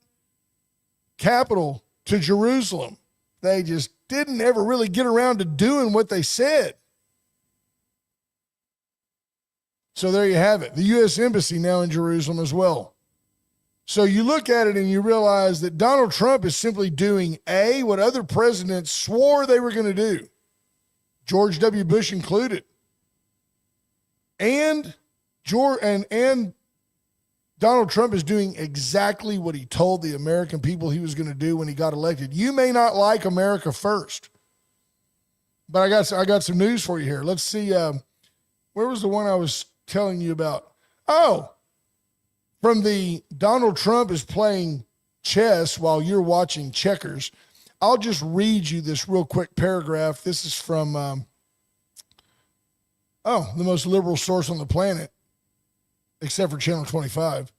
capital to Jerusalem. They just didn't ever really get around to doing what they said. So there you have it. The U.S. Embassy now in Jerusalem as well. So you look at it and you realize that Donald Trump is simply doing what other presidents swore they were going to do, George W. Bush included, and Donald Trump is doing exactly what he told the American people he was going to do when he got elected. You may not like America first, but I got some news for you here. Let's see. Where was the one I was telling you about? From the Donald Trump is playing chess while you're watching checkers. I'll just read you this real quick paragraph. This is from, the most liberal source on the planet, except for Channel 25.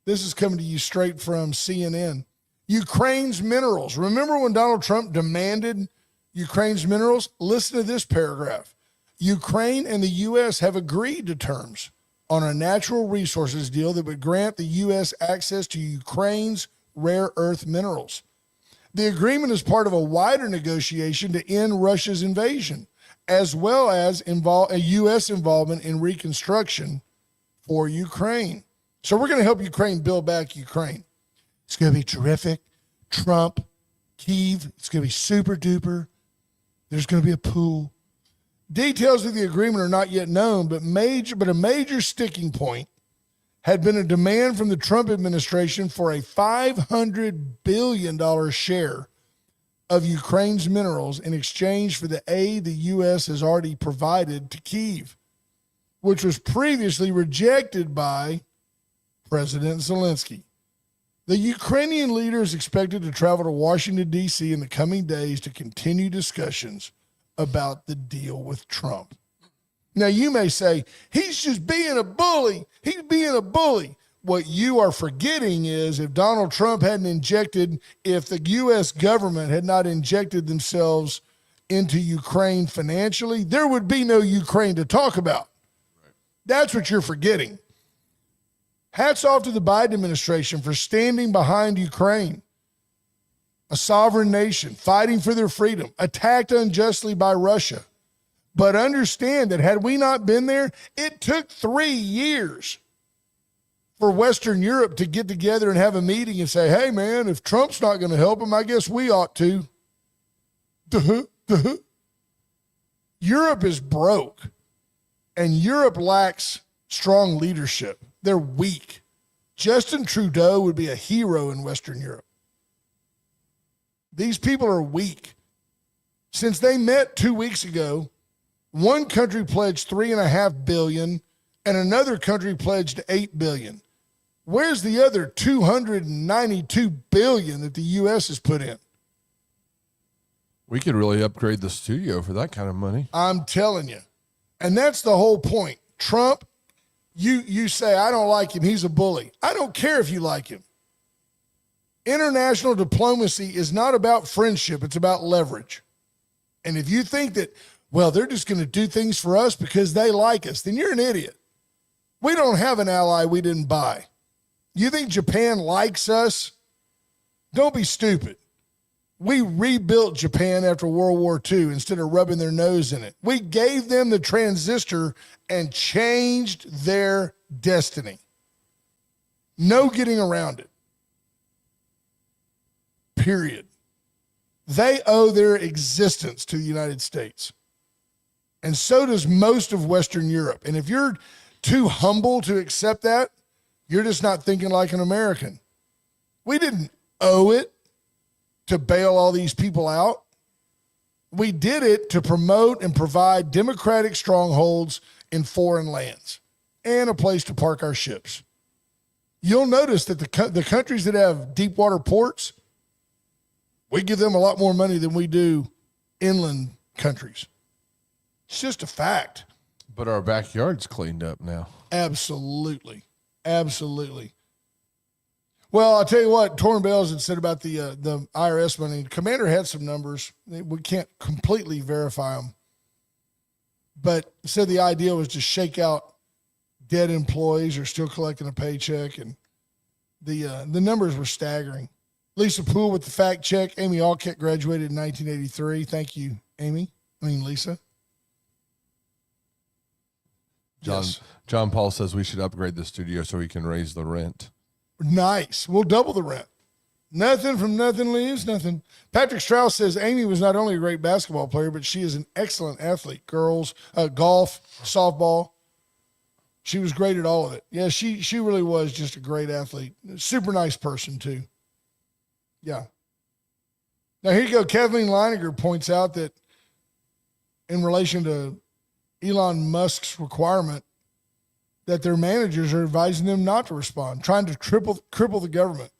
This is coming to you straight from CNN. Ukraine's minerals. Remember when Donald Trump demanded Ukraine's minerals? Listen to this paragraph. Ukraine and the U.S. have agreed to terms on a natural resources deal that would grant the U.S. access to Ukraine's rare earth minerals. The agreement is part of a wider negotiation to end Russia's invasion, as well as a U.S. involvement in reconstruction for Ukraine. So we're going to help Ukraine build back Ukraine. It's going to be terrific. Trump, Kyiv, it's going to be super duper. There's going to be a pool. Details of the agreement are not yet known, but a major sticking point had been a demand from the Trump administration for a $500 billion share of Ukraine's minerals in exchange for the aid the U.S. has already provided to Kyiv, which was previously rejected by President Zelensky. The Ukrainian leader is expected to travel to Washington, D.C. in the coming days to continue discussions about the deal with Trump. Now, you may say, he's just being a bully. He's being a bully. What you are forgetting is if Donald Trump if the U.S. government had not injected themselves into Ukraine financially, there would be no Ukraine to talk about. That's what you're forgetting. Hats off to the Biden administration for standing behind Ukraine, a sovereign nation fighting for their freedom, attacked unjustly by Russia. But understand that had we not been there, it took 3 years for Western Europe to get together and have a meeting and say, hey, man, if Trump's not going to help him, I guess we ought to. Europe is broke, and Europe lacks strong leadership. They're weak. Justin Trudeau would be a hero in Western Europe. These people are weak. Since they met 2 weeks ago, one country pledged $3.5 billion and another country pledged $8 billion. Where's the other $292 billion that the U.S. has put in? We could really upgrade the studio for that kind of money. I'm telling you. And that's the whole point. Trump, you say, I don't like him, he's a bully. I don't care if you like him. International diplomacy is not about friendship, it's about leverage. And if you think that, well, they're just going to do things for us because they like us, then you're an idiot. We don't have an ally we didn't buy. You think Japan likes us? Don't be stupid. We rebuilt Japan after World War II instead of rubbing their nose in it. We gave them the transistor and changed their destiny. No getting around it. Period. They owe their existence to the United States. And so does most of Western Europe. And if you're too humble to accept that, you're just not thinking like an American. We didn't owe it to bail all these people out. We did it to promote and provide democratic strongholds in foreign lands and a place to park our ships. You'll notice that the countries that have deep water ports, we give them a lot more money than we do inland countries. It's just a fact. But our backyard's cleaned up now. Absolutely. Absolutely. Well, I'll tell you what, Torrin Bales had said about the IRS money. The commander had some numbers. We can't completely verify them. But said the idea was to shake out dead employees or still collecting a paycheck. And the numbers were staggering. Lisa Poole with the fact check. Amy Alkett graduated in 1983. Thank you, Lisa. John Paul says we should upgrade the studio so we can raise the rent. Nice. We'll double the rent. Nothing from nothing leaves nothing. Patrick Strauss says Amy was not only a great basketball player, but she is an excellent athlete. Girls, golf, softball. She was great at all of it. Yeah, she really was just a great athlete. Super nice person, too. Yeah. Now, here you go. Kathleen Leininger points out that in relation to Elon Musk's requirement that their managers are advising them not to respond, trying to cripple the government.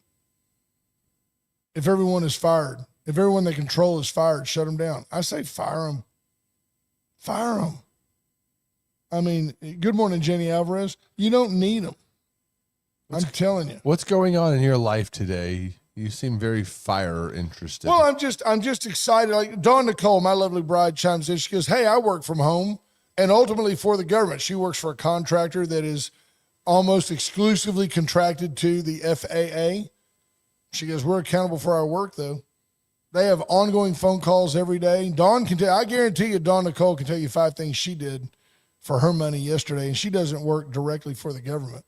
If everyone is fired, if everyone they control is fired, shut them down. I say fire them. Fire them. I mean, good morning, Jenny Alvarez. You don't need them. I'm telling you. What's going on in your life today? You seem very fire interested. Well, I'm just excited. Like Dawn Nicole, my lovely bride, chimes in. She goes, hey, I work from home. And ultimately for the government. She works for a contractor that is almost exclusively contracted to the FAA. She goes, we're accountable for our work, though. They have ongoing phone calls every day. Dawn can tell, I guarantee you, Dawn Nicole can tell you 5 things she did for her money yesterday, and she doesn't work directly for the government.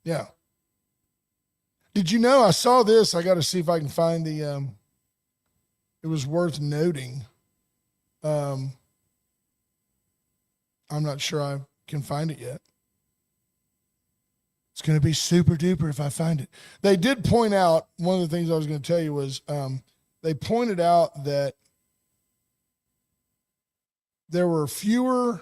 Yeah. Did you know, I saw this. I got to see if I can find the, it was worth noting. I'm not sure I can find it yet. It's going to be super duper if I find it. They did point out, one of the things I was going to tell you was they pointed out that there were fewer.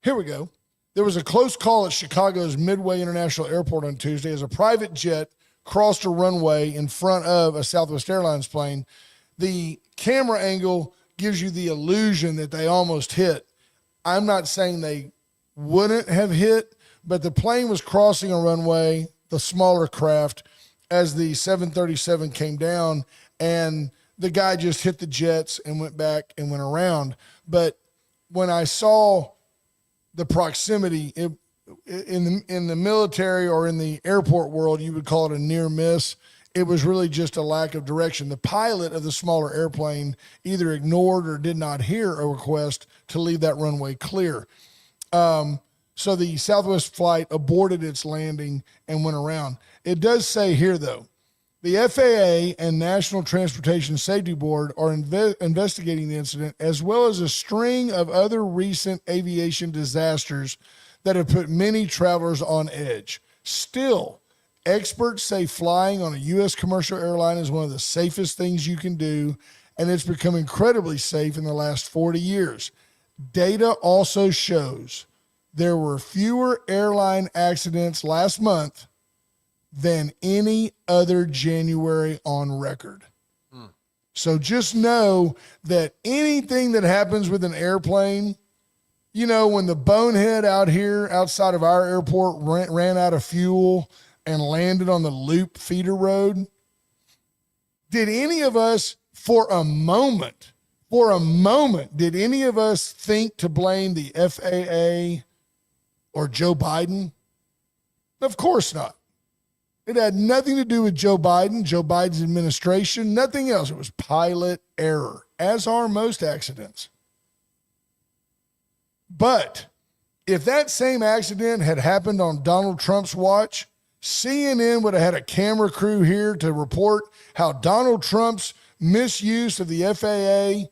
Here we go. There was a close call at Chicago's Midway International Airport on Tuesday as a private jet crossed a runway in front of a Southwest Airlines plane. The camera angle gives you the illusion that they almost hit. I'm not saying they wouldn't have hit, but the plane was crossing a runway, the smaller craft, as the 737 came down, and the guy just hit the jets and went back and went around. But when I saw the proximity. In the military or in the airport world, you would call it a near miss. It was really just a lack of direction. The pilot of the smaller airplane either ignored or did not hear a request to leave that runway clear. So the Southwest flight aborted its landing and went around. It does say here, though, the FAA and National Transportation Safety Board are investigating the incident, as well as a string of other recent aviation disasters that have put many travelers on edge. Still, experts say flying on a U.S. commercial airline is one of the safest things you can do, and it's become incredibly safe in the last 40 years. Data also shows there were fewer airline accidents last month than any other January on record. So just know that anything that happens with an airplane, you know, when the bonehead out here outside of our airport ran out of fuel and landed on the loop feeder road, did any of us for a moment, did any of us think to blame the FAA or Joe Biden? Of course not. It had nothing to do with Joe Biden's administration, nothing else. It was pilot error, as are most accidents. But if that same accident had happened on Donald Trump's watch, CNN would have had a camera crew here to report how Donald Trump's misuse of the FAA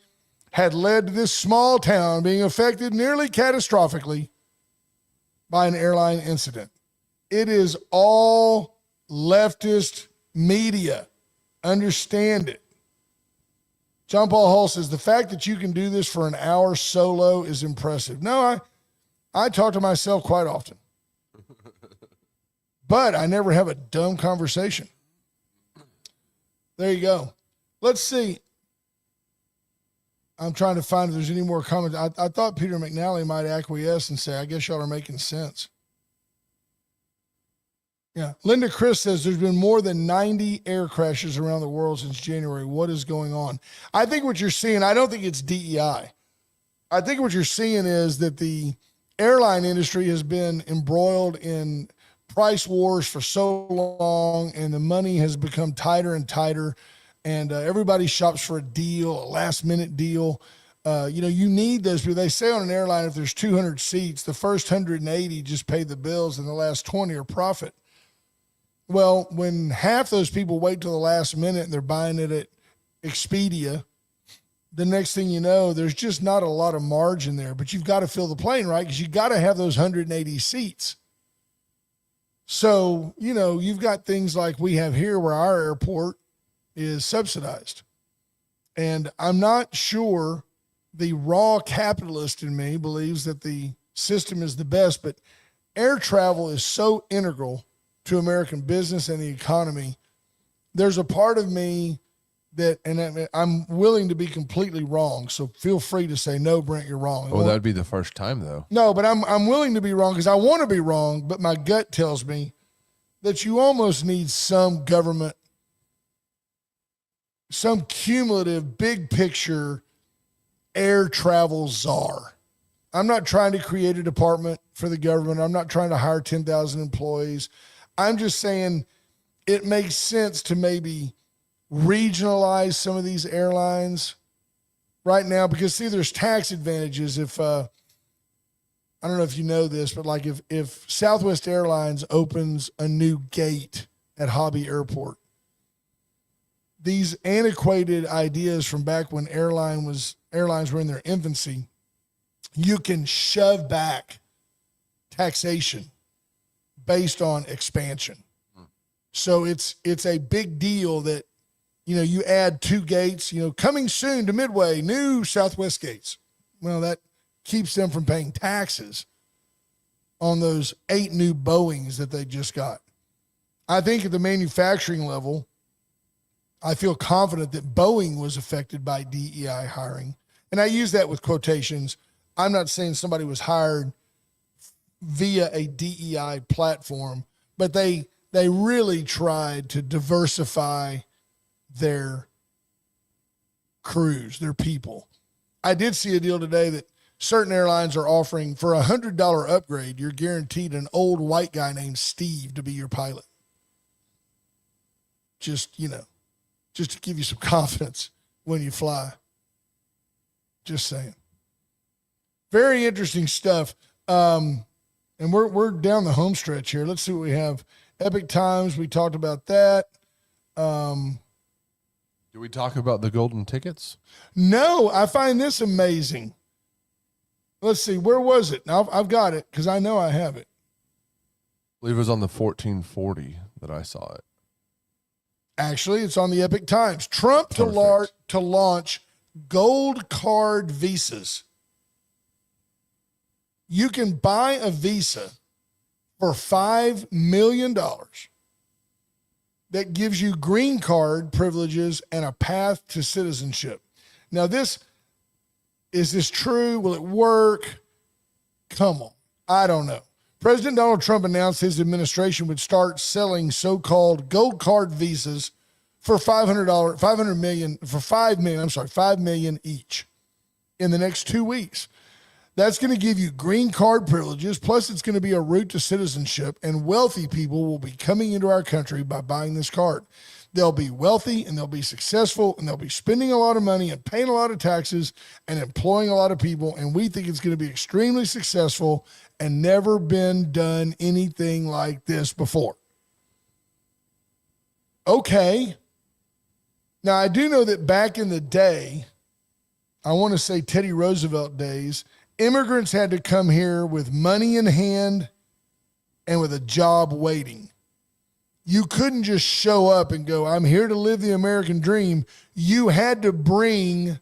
had led to this small town being affected nearly catastrophically by an airline incident. It is all leftist media. Understand it. John Paul Hull says, the fact that you can do this for an hour solo is impressive. No, I talk to myself quite often. But I never have a dumb conversation. There you go. Let's see. I'm trying to find if there's any more comments. I thought Peter McNally might acquiesce and say, I guess y'all are making sense. Yeah. Linda Chris says there's been more than 90 air crashes around the world since January. What is going on? I think what you're seeing, I don't think it's DEI. I think what you're seeing is that the airline industry has been embroiled in price wars for so long, and the money has become tighter and tighter, and everybody shops for a deal, a last-minute deal. You need those people. They say on an airline, if there's 200 seats, the first 180 just pay the bills, and the last 20 are profit. Well, when half those people wait till the last minute and they're buying it at Expedia, the next thing you know, there's just not a lot of margin there. But you've got to fill the plane, right? Because you got to have those 180 seats. So, you've got things like we have here where our airport is subsidized. And I'm not sure the raw capitalist in me believes that the system is the best, but air travel is so integral to American business and the economy. There's a part of me that, and I'm willing to be completely wrong. So feel free to say, no, Brent, you're wrong. Oh, that'd be the first time though. No, but I'm willing to be wrong because I want to be wrong, but my gut tells me that you almost need some government, some cumulative big picture air travel czar. I'm not trying to create a department for the government. I'm not trying to hire 10,000 employees. I'm just saying it makes sense to maybe regionalize some of these airlines right now because, see, there's tax advantages. If I don't know if you know this, but like if Southwest Airlines opens a new gate at Hobby Airport, these antiquated ideas from back when airlines were in their infancy, you can shove back taxation based on expansion. So it's a big deal that, you add 2 gates, coming soon to Midway, new Southwest gates. Well, that keeps them from paying taxes on those 8 new Boeings that they just got. I think at the manufacturing level, I feel confident that Boeing was affected by DEI hiring. And I use that with quotations. I'm not saying somebody was hired via a DEI platform, but they really tried to diversify their crews, their people. I did see a deal today that certain airlines are offering for $100 upgrade, you're guaranteed an old white guy named Steve to be your pilot. Just, just to give you some confidence when you fly. Just saying. Very interesting stuff. And we're down the home stretch here. Let's see what we have. Epic Times, we talked about that. Do we talk about the golden tickets? No, I find this amazing. Let's see, where was it? Now I've got it because I know I have it. I believe it was on the 1440 that I saw it. Actually, it's on the Epic Times. Trump to launch gold card visas. You can buy a visa for $5 million that gives you green card privileges and a path to citizenship. Now, is this true? Will it work? Come on. I don't know. President Donald Trump announced his administration would start selling so-called gold card visas for $5 million each in the next 2 weeks. That's going to give you green card privileges, plus it's going to be a route to citizenship, and wealthy people will be coming into our country by buying this card. They'll be wealthy, and they'll be successful, and they'll be spending a lot of money and paying a lot of taxes and employing a lot of people, and we think it's going to be extremely successful and never been done anything like this before. Okay. Now, I do know that back in the day, I want to say Teddy Roosevelt days, immigrants had to come here with money in hand and with a job waiting. You couldn't just show up and go, I'm here to live the American dream. You had to bring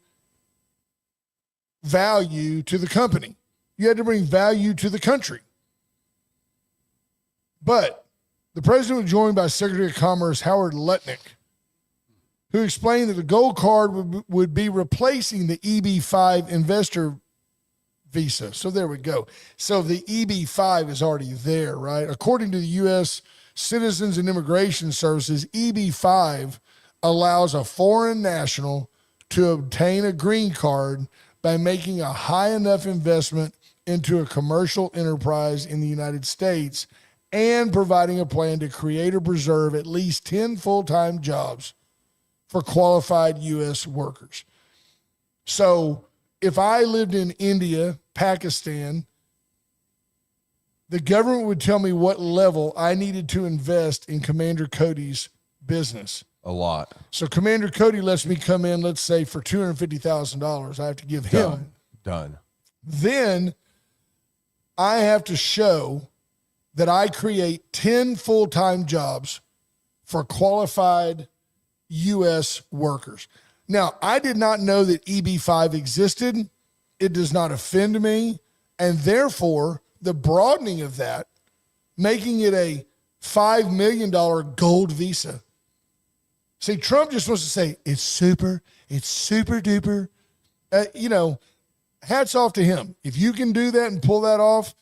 value to the company. You had to bring value to the country. But the president was joined by Secretary of Commerce Howard Lutnick, who explained that the gold card would be replacing the EB-5 investor visa. So there we go. So the EB-5 is already there, right? According to the U.S. Citizens and Immigration Services, EB-5 allows a foreign national to obtain a green card by making a high enough investment into a commercial enterprise in the United States and providing a plan to create or preserve at least 10 full-time jobs for qualified U.S. workers. So if I lived in India, Pakistan, the government would tell me what level I needed to invest in Commander Cody's business. A lot. So Commander Cody lets me come in, let's say, for $250,000. I have to give him. Done. Then I have to show that I create 10 full-time jobs for qualified U.S. workers. Now, I did not know that EB-5 existed. It does not offend me. And therefore, the broadening of that, making it a $5 million gold visa. See, Trump just wants to say, it's super duper. Hats off to him. If you can do that and pull that off,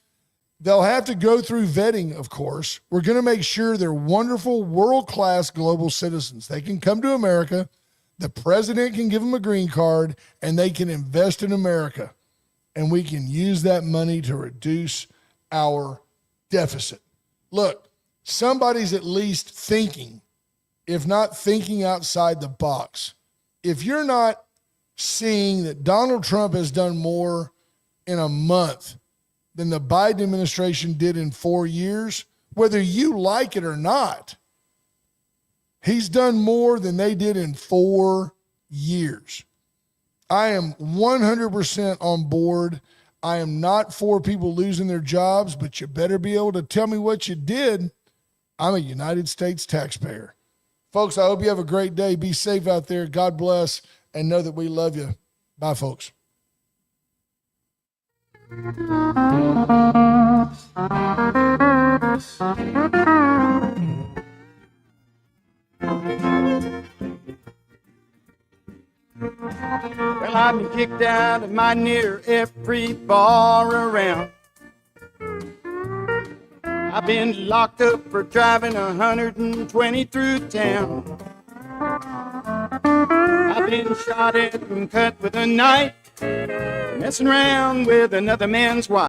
they'll have to go through vetting, of course. We're going to make sure they're wonderful, world-class global citizens. They can come to America. The president can give them a green card, and they can invest in America. And we can use that money to reduce our deficit. Look, somebody's at least thinking, if not thinking outside the box. If you're not seeing that Donald Trump has done more in a month than the Biden administration did in 4 years, whether you like it or not, he's done more than they did in 4 years. I am 100% on board. I am not for people losing their jobs, but you better be able to tell me what you did. I'm a United States taxpayer. Folks, I hope you have a great day. Be safe out there. God bless, and know that we love you. Bye, folks. Well, I've been kicked out of my near every bar around. I've been locked up for driving 120 through town. I've been shot at and cut with a knife messing around with another man's wife.